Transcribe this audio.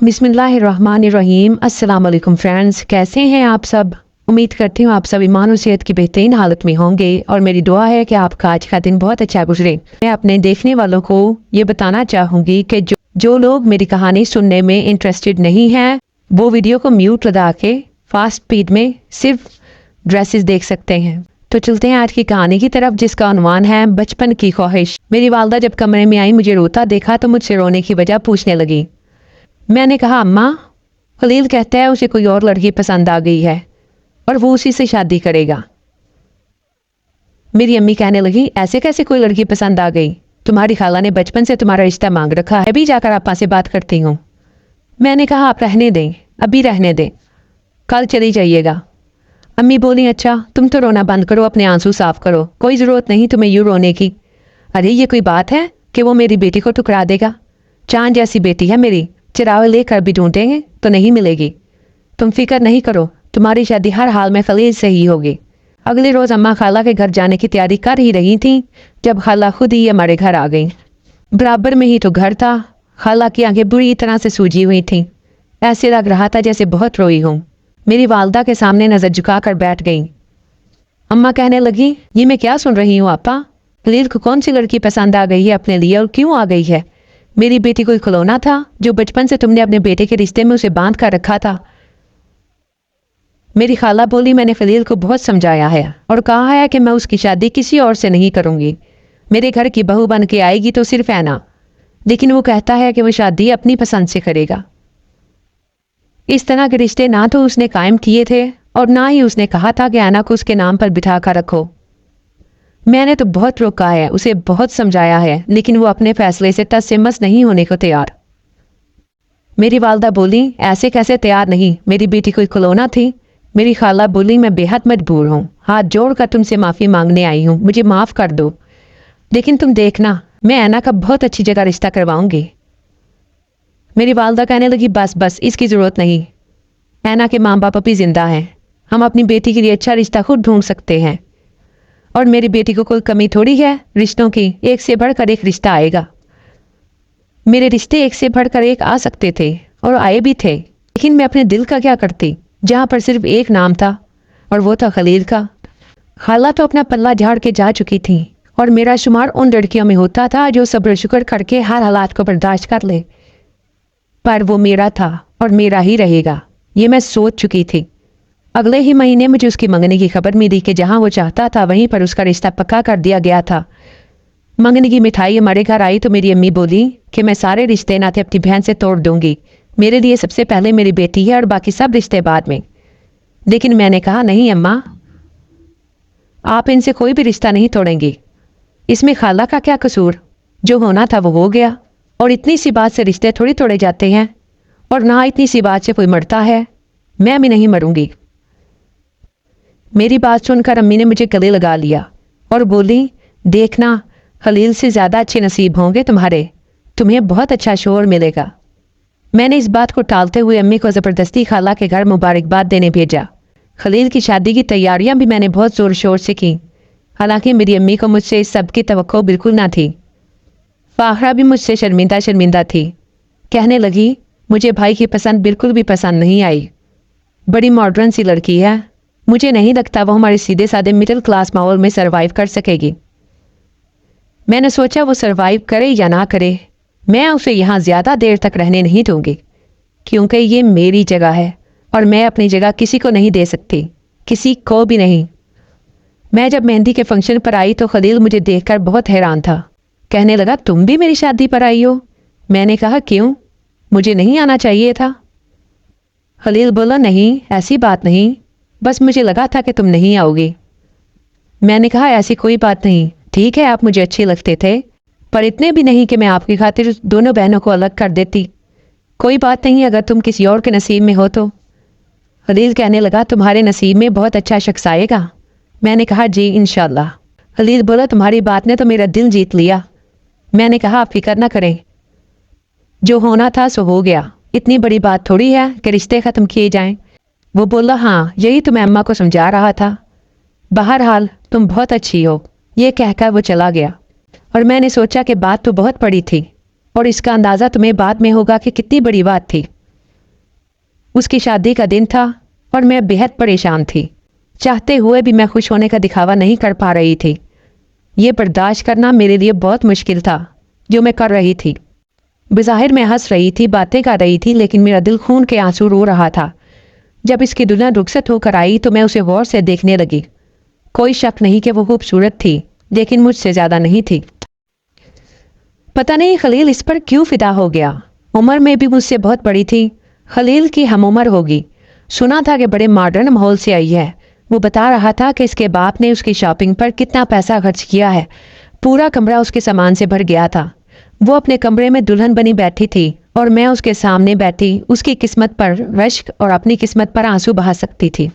बिस्मिल्लाहिर्रहमानिर्रहीम। अस्सलाम वालेकुम फ्रेंड्स, कैसे हैं आप सब। उम्मीद करती हूँ आप सब ईमान और सेहत की बेहतरीन हालत में होंगे और मेरी दुआ है कि आपका आज का दिन बहुत अच्छा गुजरे। मैं अपने देखने वालों को ये बताना चाहूँगी कि जो लोग मेरी कहानी सुनने में इंटरेस्टेड नहीं हैं वो वीडियो को म्यूट लगा के फास्ट स्पीड में सिर्फ ड्रेसेस देख सकते हैं। तो चलते हैं आज की कहानी की तरफ, जिसका उन्वान है बचपन की ख्वाहिश। मेरी वालदा जब कमरे में आई, मुझे रोता देखा तो मुझसे रोने की वजह पूछने लगी। मैंने कहा, अम्मा, खलील कहता है उसे कोई और लड़की पसंद आ गई है और वो उसी से शादी करेगा। मेरी अम्मी कहने लगी, ऐसे कैसे कोई लड़की पसंद आ गई? तुम्हारी खाला ने बचपन से तुम्हारा रिश्ता मांग रखा है, अभी जाकर आपा से बात करती हूँ। मैंने कहा, आप रहने दें, अभी रहने दें, कल चली जाइएगा। अम्मी बोली, अच्छा तुम तो रोना बंद करो, अपने आंसू साफ करो, कोई ज़रूरत नहीं तुम्हें यूँ रोने की। अरे ये कोई बात है कि वो मेरी बेटी को ठुकरा देगा? चांद जैसी बेटी है मेरी, चिराग लेकर भी ढूंढेंगे तो नहीं मिलेगी। तुम फिक्र नहीं करो, तुम्हारी शादी हर हाल में खलील से ही होगी। अगले रोज़ अम्मा खाला के घर जाने की तैयारी कर ही रही थी जब खाला खुद ही हमारे घर आ गई। बराबर में ही तो घर था। खाला की आंखें बुरी तरह से सूजी हुई थीं, ऐसे लग रहा था जैसे बहुत रोई हूँ। मेरी वालदा के सामने नज़र झुका कर बैठ गई। अम्मा कहने लगी, ये मैं क्या सुन रही हूँ आपा? खलील को कौन सी लड़की पसंद आ गई है अपने लिए और क्यों आ गई है? मेरी बेटी कोई खिलौना था जो बचपन से तुमने अपने बेटे के रिश्ते में उसे बांध कर रखा था? मेरी खाला बोली, मैंने खलील को बहुत समझाया है और कहा है कि मैं उसकी शादी किसी और से नहीं करूंगी। मेरे घर की बहू बन के आएगी तो सिर्फ ऐना, लेकिन वो कहता है कि वो शादी अपनी पसंद से करेगा। इस तरह के रिश्ते ना तो उसने कायम किए थे और ना ही उसने कहा था कि ऐना को उसके नाम पर बिठा कर रखो। मैंने तो बहुत रोका है, उसे बहुत समझाया है, लेकिन वो अपने फैसले से टस से मस नहीं होने को तैयार। मेरी वालदा बोली, ऐसे कैसे तैयार नहीं? मेरी बेटी कोई खिलौना थी? मेरी खाला बोली, मैं बेहद मजबूर हूँ, हाथ जोड़कर तुमसे माफ़ी मांगने आई हूँ, मुझे माफ़ कर दो। लेकिन तुम देखना, मैं ऐना का बहुत अच्छी जगह रिश्ता करवाऊंगी। मेरी वालदा कहने लगी, बस बस, इसकी ज़रूरत नहीं। ऐना के माँ बाप अभी जिंदा हैं, हम अपनी बेटी के लिए अच्छा रिश्ता खुद ढूंढ सकते हैं। और मेरी बेटी को कोई कमी थोड़ी है रिश्तों की, एक से बढ़कर एक रिश्ता आएगा। मेरे रिश्ते एक से बढ़कर एक आ सकते थे और आए भी थे, लेकिन मैं अपने दिल का क्या करती जहाँ पर सिर्फ एक नाम था और वो था खलील का। खाला तो अपना पल्ला झाड़ के जा चुकी थी और मेरा शुमार उन लड़कियों में होता था जो सब्र शुक्र करके हर हालात को बर्दाश्त कर ले। पर वो मेरा था और मेरा ही रहेगा, ये मैं सोच चुकी थी। अगले ही महीने मुझे उसकी मंगनी की खबर मिली कि जहां वो चाहता था वहीं पर उसका रिश्ता पक्का कर दिया गया था। मंगनी की मिठाई हमारे घर आई तो मेरी अम्मी बोली कि मैं सारे रिश्ते नाते अपनी बहन से तोड़ दूंगी, मेरे लिए सबसे पहले मेरी बेटी है और बाकी सब रिश्ते बाद में। लेकिन मैंने कहा, नहीं अम्मा, आप इनसे कोई भी रिश्ता नहीं तोड़ेंगी। इसमें खाला का क्या कसूर? जो होना था वो हो गया और इतनी सी बात से रिश्ते थोड़ी तोड़े जाते हैं, और ना इतनी सी बात से कोई मरता है। मैं भी नहीं मरूंगी। मेरी बात सुनकर अम्मी ने मुझे गले लगा लिया और बोली, देखना, खलील से ज़्यादा अच्छे नसीब होंगे तुम्हारे, तुम्हें बहुत अच्छा शोहर मिलेगा। मैंने इस बात को टालते हुए अम्मी को ज़बरदस्ती खाला के घर मुबारकबाद देने भेजा। खलील की शादी की तैयारियां भी मैंने बहुत ज़ोर शोर से की, हालांकि मेरी अम्मी को मुझसे इस सब की तवक्को बिल्कुल ना थी। फाखरा भी मुझसे शर्मिंदा शर्मिंदा थी। कहने लगी, मुझे भाई की पसंद बिल्कुल भी पसंद नहीं आई, बड़ी मॉडर्न सी लड़की है, मुझे नहीं लगता वो हमारे सीधे साधे मिडिल क्लास माहौल में सरवाइव कर सकेगी। मैंने सोचा वो सरवाइव करे या ना करे, मैं उसे यहाँ ज़्यादा देर तक रहने नहीं दूंगी, क्योंकि ये मेरी जगह है और मैं अपनी जगह किसी को नहीं दे सकती, किसी को भी नहीं। मैं जब मेहंदी के फंक्शन पर आई तो खलील मुझे देखकर बहुत हैरान था। कहने लगा, तुम भी मेरी शादी पर आई हो? मैंने कहा, क्यों, मुझे नहीं आना चाहिए था? खलील बोला, नहीं, ऐसी बात नहीं, बस मुझे लगा था कि तुम नहीं आओगी। मैंने कहा, ऐसी कोई बात नहीं, ठीक है आप मुझे अच्छे लगते थे, पर इतने भी नहीं कि मैं आपकी खातिर दोनों बहनों को अलग कर देती। कोई बात नहीं, अगर तुम किसी और के नसीब में हो तो। खलील कहने लगा, तुम्हारे नसीब में बहुत अच्छा शख्स आएगा। मैंने कहा, जी इंशाल्लाह। खलील बोला, तुम्हारी बात ने तो मेरा दिल जीत लिया। मैंने कहा, आप फिक्र ना करें, जो होना था सो हो गया, इतनी बड़ी बात थोड़ी है कि रिश्ते ख़त्म किए जाएं। वो बोला, हाँ यही तो मैं अम्मा को समझा रहा था, बहरहाल तुम बहुत अच्छी हो। ये कहकर वो चला गया और मैंने सोचा कि बात तो बहुत बड़ी थी और इसका अंदाज़ा तुम्हें बाद में होगा कि कितनी बड़ी बात थी। उसकी शादी का दिन था और मैं बेहद परेशान थी। चाहते हुए भी मैं खुश होने का दिखावा नहीं कर पा रही थी। ये बर्दाश्त करना मेरे लिए बहुत मुश्किल था जो मैं कर रही थी। बज़ाहिर मैं हंस रही थी, बातें कर रही थी, लेकिन मेरा दिल खून के आंसू रो रहा था। जब इसकी दुल्हन रुखसत होकर आई तो मैं उसे गौर से देखने लगी। कोई शक नहीं कि वो खूबसूरत थी, लेकिन मुझसे ज्यादा नहीं थी। पता नहीं खलील इस पर क्यों फिदा हो गया। उम्र में भी मुझसे बहुत बड़ी थी। खलील की हम उम्र होगी। सुना था कि बड़े मॉडर्न माहौल से आई है। वो बता रहा था कि इसके बाप ने उसकी शॉपिंग पर कितना पैसा खर्च किया है। पूरा कमरा उसके सामान से भर गया था। वो अपने कमरे में दुल्हन बनी बैठी थी और मैं उसके सामने बैठी उसकी किस्मत पर रश्क और अपनी किस्मत पर आंसू बहा सकती थी।